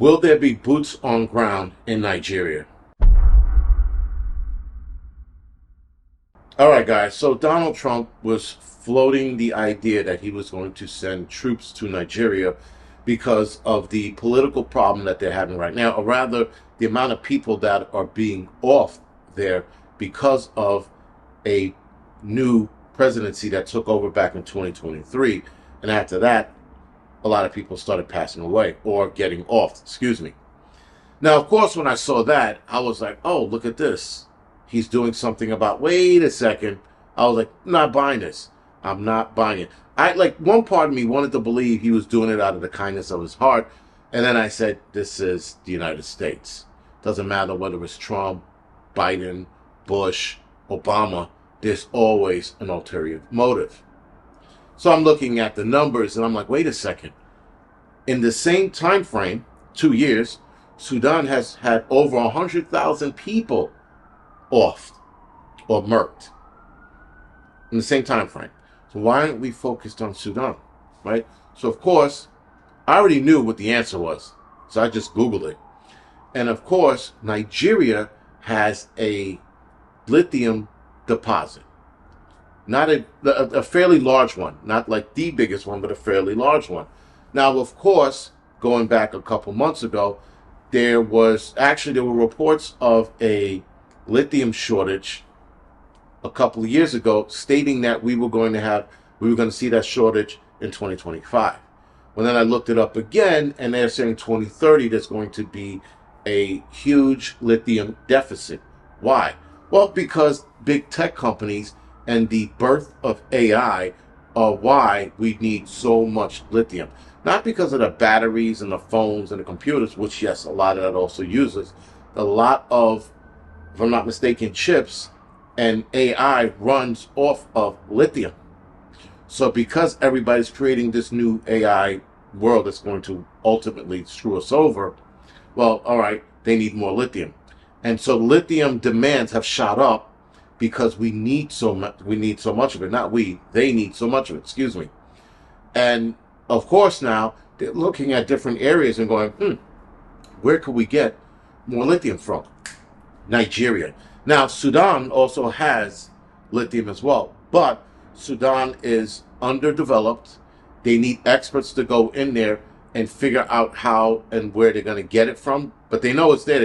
Will there be boots on ground in Nigeria? All right, guys. So Donald Trump was floating the idea that he was going to send troops to Nigeria because of the political problem that they're having right now, or rather, the amount of people that are being off there because of a new presidency that took over back in 2023. And after that, a lot of people started passing away or getting off, excuse me. Now, of course, when I saw that, I was like, oh, look at this. He's doing something about, wait a second. I was like, I'm not buying this. I'm not buying it. One part of me wanted to believe he was doing it out of the kindness of his heart. And then I said, this is the United States. Doesn't matter whether it's Trump, Biden, Bush, Obama, there's always an ulterior motive. So I'm looking at the numbers and I'm like, wait a second. In the same time frame, 2 years, Sudan has had over 100,000 people off or murked in the same time frame. So why aren't we focused on Sudan, right? So of course, I already knew what the answer was. So I just Googled it. And of course, Nigeria has a lithium deposit. Not a fairly large one, not like the biggest one, but a fairly large one. Now, of course, going back a couple months ago, there were reports of a lithium shortage a couple of years ago, stating that we were going to see that shortage in 2025. Well, then I looked it up again, and they're saying 2030 there's going to be a huge lithium deficit. Why? Well, because big tech companies and the birth of AI are why we need so much lithium. Not because of the batteries and the phones and the computers, which, yes, a lot of that also uses. A lot of, if I'm not mistaken, chips and AI runs off of lithium. So because everybody's creating this new AI world that's going to ultimately screw us over, well, all right, they need more lithium. And so lithium demands have shot up because we need so much of it. Not we, they need so much of it, excuse me. And of course now they're looking at different areas and going, where could we get more lithium from? Nigeria. Now, Sudan also has lithium as well, but Sudan is underdeveloped. They need experts to go in there and figure out how and where they're going to get it from. But they know it's there.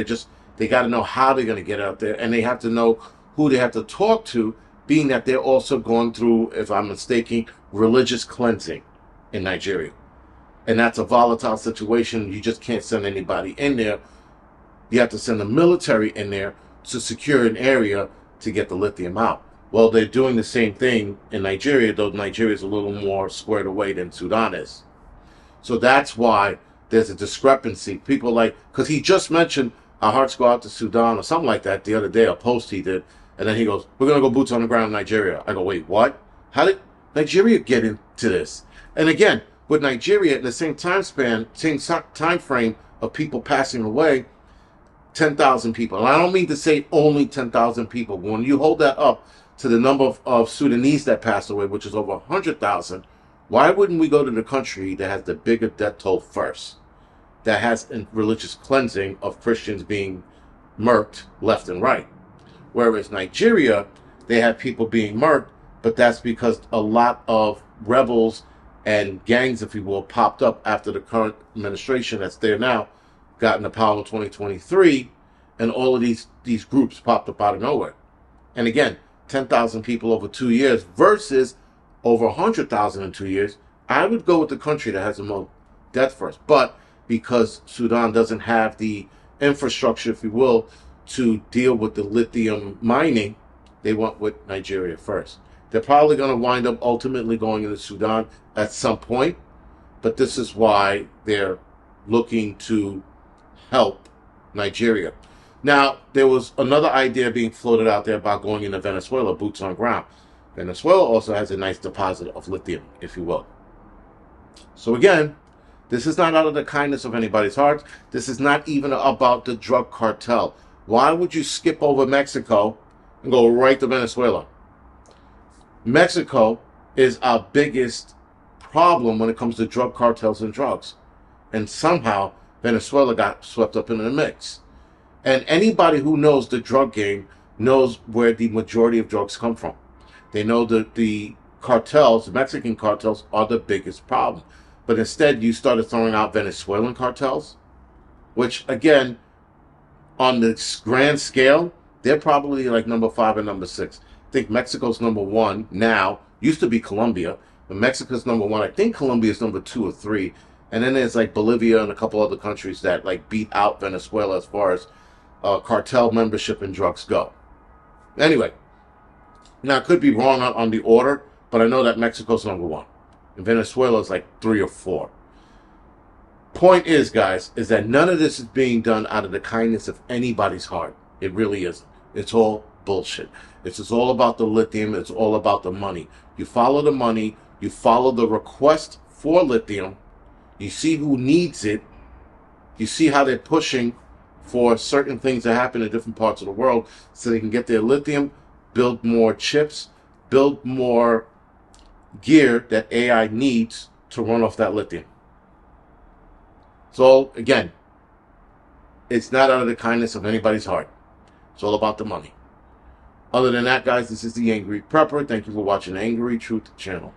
They got to know how they're going to get it out there, and they have to know who they have to talk to, being that they're also going through, if I'm mistaken, religious cleansing in Nigeria. And that's a volatile situation. You just can't send anybody in there. You have to send the military in there to secure an area to get the lithium out. Well, they're doing the same thing in Nigeria, though Nigeria is a little more squared away than Sudan is. So that's why there's a discrepancy. People because he just mentioned our hearts go out to Sudan or something like that the other day, a post he did. And then he goes, we're going to go boots on the ground in Nigeria. I go, wait, what? How did Nigeria get into this? And again, with Nigeria, in the same time frame of people passing away, 10,000 people. And I don't mean to say only 10,000 people. When you hold that up to the number of Sudanese that passed away, which is over 100,000, why wouldn't we go to the country that has the bigger death toll first? That has religious cleansing of Christians being murked left and right. Whereas Nigeria, they have people being murked, but that's because a lot of rebels and gangs, if you will, popped up after the current administration that's there now got into power in 2023, and all of these groups popped up out of nowhere. And again, 10,000 people over 2 years versus over 100,000 in 2 years. I would go with the country that has the most death first. But because Sudan doesn't have the infrastructure, if you will, to deal with the lithium mining, they went with Nigeria first. They're probably going to wind up ultimately going into Sudan at some point, but this is why they're looking to help Nigeria. Now, there was another idea being floated out there about going into Venezuela, boots on ground. Venezuela also has a nice deposit of lithium, if you will. So again, this is not out of the kindness of anybody's heart. This is not even about the drug cartel. Why would you skip over Mexico and go right to Venezuela? Mexico is our biggest problem when it comes to drug cartels and drugs. And somehow Venezuela got swept up into the mix. And anybody who knows the drug game knows where the majority of drugs come from. They know that the cartels, the Mexican cartels, are the biggest problem. But instead, you started throwing out Venezuelan cartels, which, again, on the grand scale, they're probably like number 5 and number 6. I think Mexico's number 1 now. Used to be Colombia, but Mexico's number 1. I think Colombia's number 2 or 3. And then there's like Bolivia and a couple other countries that like beat out Venezuela as far as cartel membership and drugs go. Anyway, now I could be wrong on the order, but I know that Mexico's number 1. And Venezuela's like 3 or 4. Point is, guys, is that none of this is being done out of the kindness of anybody's heart. It really isn't. It's all bullshit. It's just all about the lithium. It's all about the money. You follow the money. You follow the request for lithium. You see who needs it. You see how they're pushing for certain things to happen in different parts of the world so they can get their lithium, build more chips, build more gear that AI needs to run off that lithium. So, again, it's not out of the kindness of anybody's heart. It's all about the money. Other than that, guys, this is the Angry Prepper. Thank you for watching Angry Truth channel.